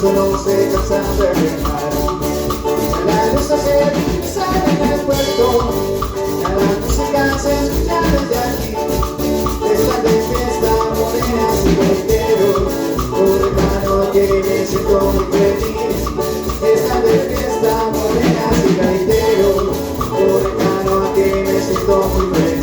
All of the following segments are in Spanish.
solo se cansan de remar. La luz se sale en el puerto, la música se escucha desde aquí. Están de fiesta, morenas y gaiteros, por hermano que me siento muy feliz. Están de fiesta, morenas y gaiteros, por hermano que me siento muy feliz.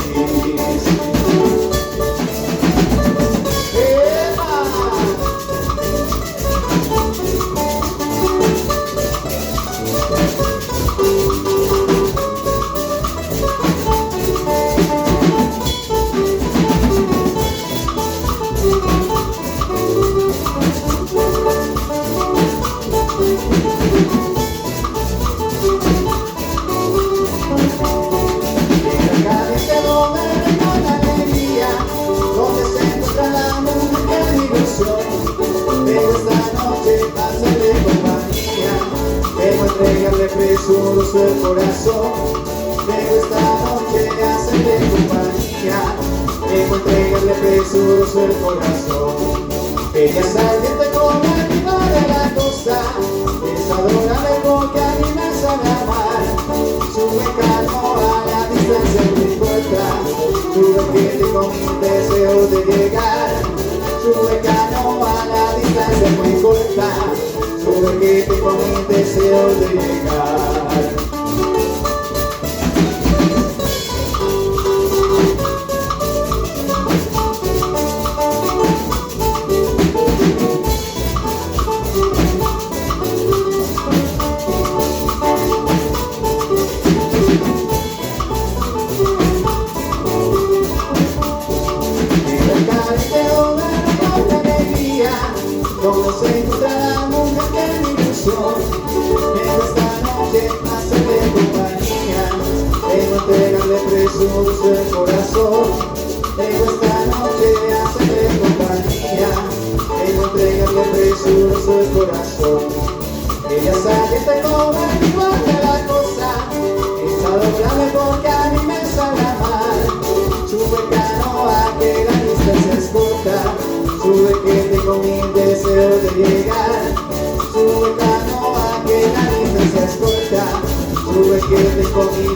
Vengo esta noche a hacerle compañía, vengo a entregarle presuros del corazón. Vengo esta noche a hacerle compañía, vengo a entregarle presuros del corazón. Ella es ardiente como el vino de la costa, es adorable porque a mí me sabe amar. Sube calmo a la distancia no importa, sube que con mi deseo de llegar. Sube cano a la distancia no importa, sube que tengo mi deseo de llegar. Donde se encuentra la mujer que mi ilusión. Vengo esta noche a hacerle compañía, vengo a entregarle presuros del corazón. Vengo esta noche a hacerle compañía, vengo a entregarle presuros del corazón. Ella sabe que como el vino de la cosa, es adorable porque a mí me sabe amar. Sube canoa que la distancia es corta, sube que tengo mi deseo de llegar. Sube canoa que la distancia es corta, sube que tengo mi